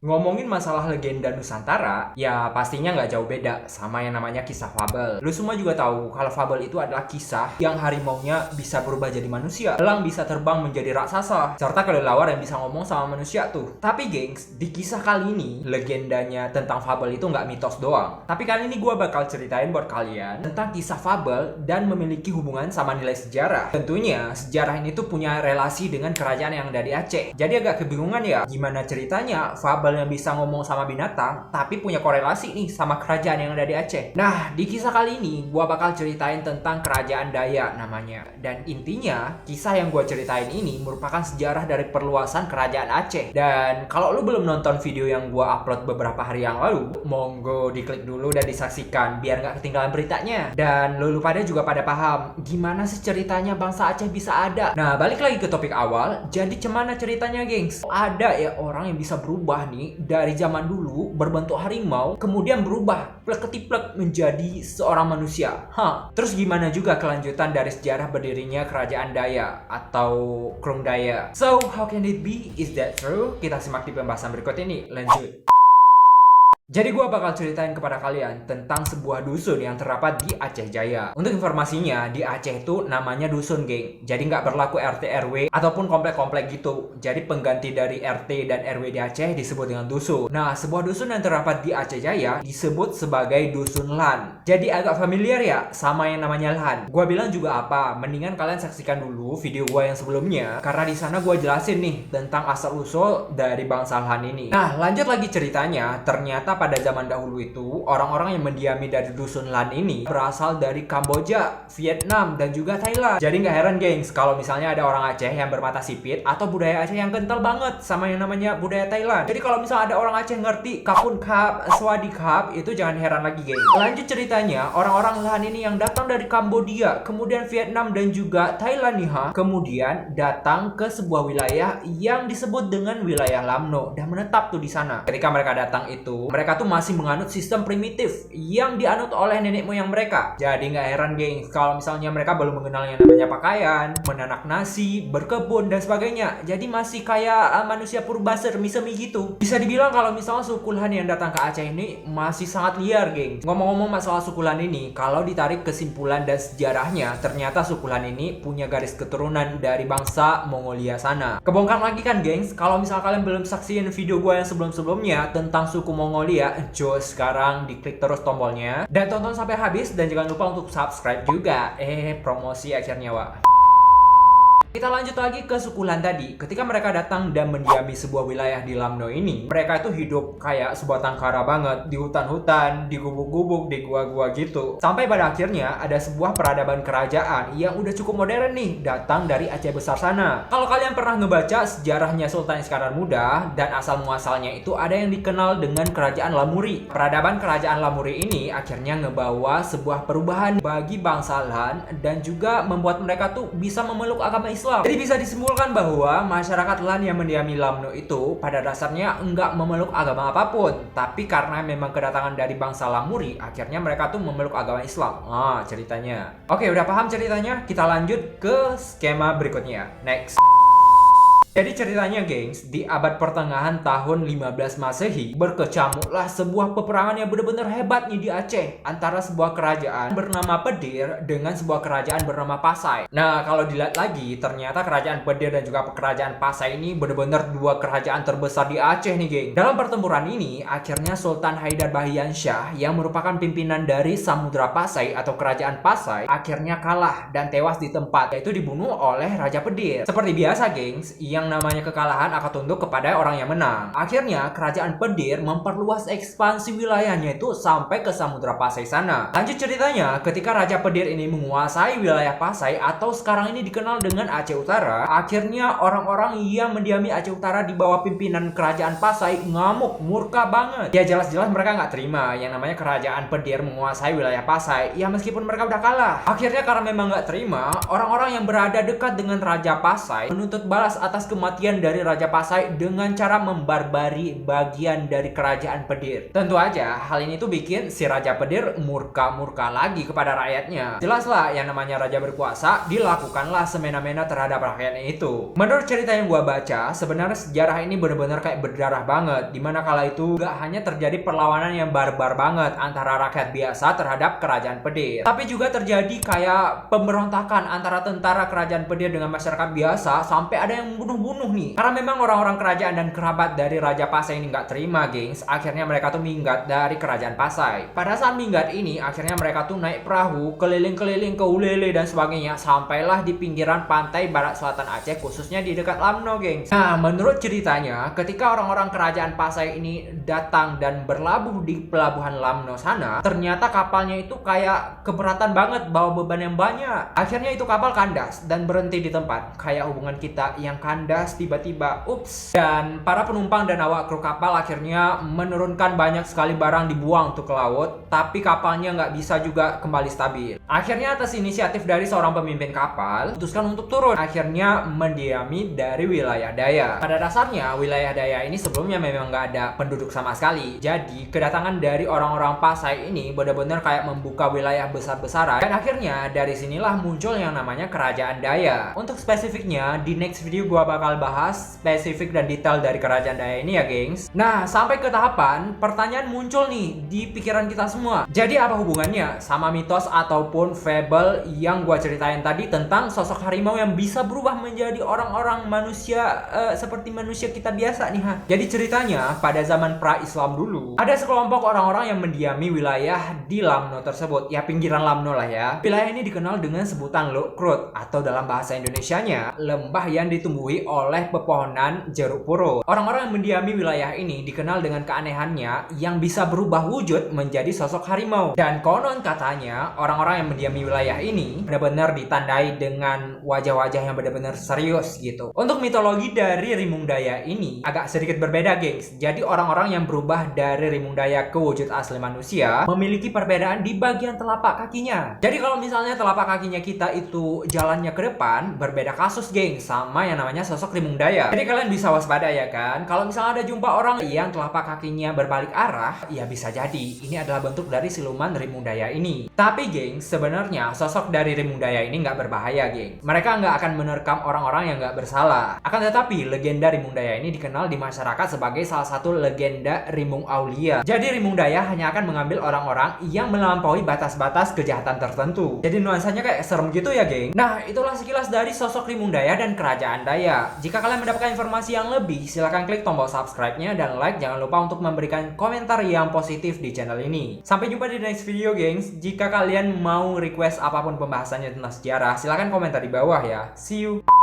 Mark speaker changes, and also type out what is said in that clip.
Speaker 1: Ngomongin masalah legenda Nusantara, ya pastinya nggak jauh beda sama yang namanya kisah fabel. Lu semua juga tahu kalau fabel itu adalah kisah yang harimaunya bisa berubah jadi manusia, elang bisa terbang menjadi raksasa, serta kelelawar yang bisa ngomong sama manusia tuh. Tapi gengs, di kisah kali ini, legendanya tentang fabel itu nggak mitos doang. Tapi kali ini gue bakal ceritain buat kalian tentang kisah fabel dan memiliki hubungan sama nilai sejarah. Tentunya, sejarah ini tuh punya relasi dengan kerajaan yang ada di Aceh. Jadi agak kebingungan ya, gimana ceritanya fabel yang bisa ngomong sama binatang tapi punya korelasi nih sama kerajaan yang ada di Aceh. Nah, di kisah kali ini gua bakal ceritain tentang kerajaan Dayak namanya. Dan intinya, kisah yang gua ceritain ini merupakan sejarah dari perluasan kerajaan Aceh. Dan kalau lu belum nonton video yang gua upload beberapa hari yang lalu, monggo diklik dulu dan disaksikan biar nggak ketinggalan beritanya. Dan lu pada juga pada paham gimana sih ceritanya bangsa Aceh bisa ada. Nah, balik lagi ke topik awal. Jadi gimana ceritanya, gengs? Ada ya orang yang bisa berubah nih dari zaman dulu berbentuk harimau kemudian berubah plek-ketiplek menjadi seorang manusia. Terus gimana juga kelanjutan dari sejarah berdirinya kerajaan Dayak atau Krung Dayak? So, how can it be? Is that true? Kita simak di pembahasan berikut ini. Lanjut. Jadi gue bakal ceritain kepada kalian tentang sebuah dusun yang terdapat di Aceh Jaya. Untuk informasinya, di Aceh itu namanya dusun, geng. Jadi nggak berlaku RT RW ataupun komplek-komplek gitu. Jadi pengganti dari RT dan RW di Aceh disebut dengan dusun. Nah, sebuah dusun yang terdapat di Aceh Jaya disebut sebagai dusun Lan. Jadi agak familiar ya sama yang namanya Lan. Gue bilang juga apa? Mendingan kalian saksikan dulu video gue yang sebelumnya, karena di sana gue jelasin nih tentang asal-usul dari bangsa Lan ini. Nah, lanjut lagi ceritanya. Ternyata pada zaman dahulu itu, orang-orang yang mendiami dari dusun Lan ini berasal dari Kamboja, Vietnam, dan juga Thailand. Jadi nggak heran, gengs, kalau misalnya ada orang Aceh yang bermata sipit atau budaya Aceh yang kental banget sama yang namanya budaya Thailand. Jadi kalau misalnya ada orang Aceh ngerti Kapun Kap, Swadi Kap, itu jangan heran lagi, gengs. Lanjut ceritanya, orang-orang Lan ini yang datang dari Kamboja, kemudian Vietnam, dan juga Thailand nih, kemudian datang ke sebuah wilayah yang disebut dengan wilayah Lamno dan menetap tuh di sana. Ketika mereka datang itu, mereka tuh masih menganut sistem primitif yang dianut oleh nenek moyang mereka. Jadi nggak heran, geng, kalau misalnya mereka belum mengenal yang namanya pakaian, menanak nasi, berkebun, dan sebagainya. Jadi masih kayak manusia purba semi-semi gitu. Bisa dibilang kalau misalnya suku Lan yang datang ke Aceh ini masih sangat liar, geng. Ngomong-ngomong masalah suku Lan ini, kalau ditarik kesimpulan dan sejarahnya, ternyata suku Lan ini punya garis keturunan dari bangsa Mongolia sana. Kebongkar lagi kan, gengs, kalau misalnya kalian belum saksiin video gue yang sebelum-sebelumnya tentang suku Mongolia, jos sekarang diklik terus tombolnya dan tonton sampai habis, dan jangan lupa untuk subscribe juga. Promosi akhirnya, Wak. Kita lanjut lagi ke suku Lan tadi. Ketika mereka datang dan mendiami sebuah wilayah di Lamno ini, mereka itu hidup kayak sebuah tangkara banget, di hutan-hutan, di gubuk-gubuk, di gua-gua gitu. Sampai pada akhirnya ada sebuah peradaban kerajaan yang udah cukup modern nih, datang dari Aceh besar sana. Kalau kalian pernah ngebaca sejarahnya Sultan Iskandar Muda, dan asal muasalnya itu ada yang dikenal dengan kerajaan Lamuri. Peradaban kerajaan Lamuri ini akhirnya ngebawa sebuah perubahan bagi bangsa Lan dan juga membuat mereka tuh bisa memeluk agama Islam. Jadi bisa disimpulkan bahwa masyarakat Lan yang mendiami Lamno itu pada dasarnya enggak memeluk agama apapun, tapi karena memang kedatangan dari bangsa Lamuri, akhirnya mereka tuh memeluk agama Islam. Ceritanya. Oke, udah paham ceritanya? Kita lanjut ke skema berikutnya. Next. Jadi ceritanya, gengs, di abad pertengahan tahun 15 Masehi berkecamuklah sebuah peperangan yang benar-benar hebat nih di Aceh antara sebuah kerajaan bernama Pedir dengan sebuah kerajaan bernama Pasai. Nah, kalau dilihat lagi, ternyata kerajaan Pedir dan juga kerajaan Pasai ini benar-benar dua kerajaan terbesar di Aceh nih, geng. Dalam pertempuran ini, akhirnya Sultan Haidar Bahyansyah yang merupakan pimpinan dari Samudra Pasai atau kerajaan Pasai akhirnya kalah dan tewas di tempat, yaitu dibunuh oleh Raja Pedir. Seperti biasa, gengs, yang namanya kekalahan akan tunduk kepada orang yang menang. Akhirnya kerajaan Pedir memperluas ekspansi wilayahnya itu sampai ke Samudra Pasai sana. Lanjut ceritanya, ketika Raja Pedir ini menguasai wilayah Pasai atau sekarang ini dikenal dengan Aceh Utara, akhirnya orang-orang yang mendiami Aceh Utara di bawah pimpinan kerajaan Pasai ngamuk, murka banget. Ya jelas-jelas mereka nggak terima yang namanya kerajaan Pedir menguasai wilayah Pasai, ya meskipun mereka udah kalah. Akhirnya karena memang nggak terima, orang-orang yang berada dekat dengan Raja Pasai menuntut balas atas kematian dari Raja Pasai dengan cara membarbari bagian dari kerajaan Pedir. Tentu aja hal ini tuh bikin si Raja Pedir murka-murka lagi kepada rakyatnya. Jelaslah yang namanya raja berkuasa dilakukanlah semena-mena terhadap rakyatnya itu. Menurut cerita yang gua baca, sebenarnya sejarah ini benar-benar kayak berdarah banget, dimana kala itu gak hanya terjadi perlawanan yang barbar banget antara rakyat biasa terhadap kerajaan Pedir, tapi juga terjadi kayak pemberontakan antara tentara kerajaan Pedir dengan masyarakat biasa, sampai ada yang membunuh-bunuh nih. Karena memang orang-orang kerajaan dan kerabat dari Raja Pasai ini nggak terima, gengs. Akhirnya mereka tuh minggat dari kerajaan Pasai. Pada saat minggat ini, akhirnya mereka tuh naik perahu keliling-keliling ke Ulele dan sebagainya, sampailah di pinggiran pantai barat selatan Aceh, khususnya di dekat Lamno, gengs. Nah, menurut ceritanya, ketika orang-orang kerajaan Pasai ini datang dan berlabuh di pelabuhan Lamno sana, ternyata kapalnya itu kayak keberatan banget bawa beban yang banyak. Akhirnya itu kapal kandas dan berhenti di tempat, kayak hubungan kita yang kandas tiba-tiba, ups. Dan para penumpang dan awak kru kapal akhirnya menurunkan banyak sekali barang, dibuang tuh ke laut, tapi kapalnya nggak bisa juga kembali stabil. Akhirnya atas inisiatif dari seorang pemimpin kapal, putuskan untuk turun. Akhirnya mendiami dari wilayah Daya. Pada dasarnya wilayah Daya ini sebelumnya memang nggak ada penduduk sama sekali. Jadi kedatangan dari orang-orang Pasai ini benar-benar kayak membuka wilayah besar-besaran. Dan akhirnya dari sinilah muncul yang namanya Kerajaan Daya. Untuk spesifiknya di next video gua bakal bahas spesifik dan detail dari Kerajaan Daya ini ya, gengs. Nah, sampai ke tahapan pertanyaan muncul nih di pikiran kita semua. Jadi apa hubungannya sama mitos ataupun fable yang gua ceritain tadi tentang sosok harimau yang bisa berubah menjadi orang-orang manusia seperti manusia kita biasa nih, ha? Jadi ceritanya pada zaman pra-Islam dulu ada sekelompok orang-orang yang mendiami wilayah di Lamno tersebut, ya pinggiran Lamno lah ya. Wilayah ini dikenal dengan sebutan Lokrut atau dalam bahasa Indonesianya lembah yang ditumbuhi oleh pepohonan jeruk purut. Orang-orang yang mendiami wilayah ini dikenal dengan keanehannya yang bisa berubah wujud menjadi sosok harimau. Dan konon katanya orang-orang yang mendiami wilayah ini benar-benar ditandai dengan wajah-wajah yang benar-benar serius gitu. Untuk mitologi dari Rimung Daya ini agak sedikit berbeda, gengs. Jadi orang-orang yang berubah dari Rimung Daya ke wujud asli manusia memiliki perbedaan di bagian telapak kakinya. Jadi kalau misalnya telapak kakinya kita itu jalannya ke depan, berbeda kasus, gengs, sama yang namanya sosok Rimung Daya. Jadi kalian bisa waspada ya kan. Kalau misalnya ada jumpa orang yang telapak kakinya berbalik arah, ya bisa jadi ini adalah bentuk dari siluman Rimung Daya ini. Tapi gengs, sebenarnya sosok dari Rimung Daya ini nggak berbahaya, gengs. Mereka nggak akan menerkam orang-orang yang nggak bersalah. Akan tetapi legenda Rimung Daya ini dikenal di masyarakat sebagai salah satu legenda Rimung Aulia. Jadi Rimung Daya hanya akan mengambil orang-orang yang melampaui batas-batas kejahatan tertentu. Jadi nuansanya kayak serem gitu ya, geng. Nah, itulah sekilas dari sosok Rimung Daya dan Kerajaan Daya. Jika kalian mendapatkan informasi yang lebih, silahkan klik tombol subscribe-nya dan like. Jangan lupa untuk memberikan komentar yang positif di channel ini. Sampai jumpa di next video, gengs. Jika kalian mau request apapun pembahasannya tentang sejarah, silahkan komentar di bawah ya. See you.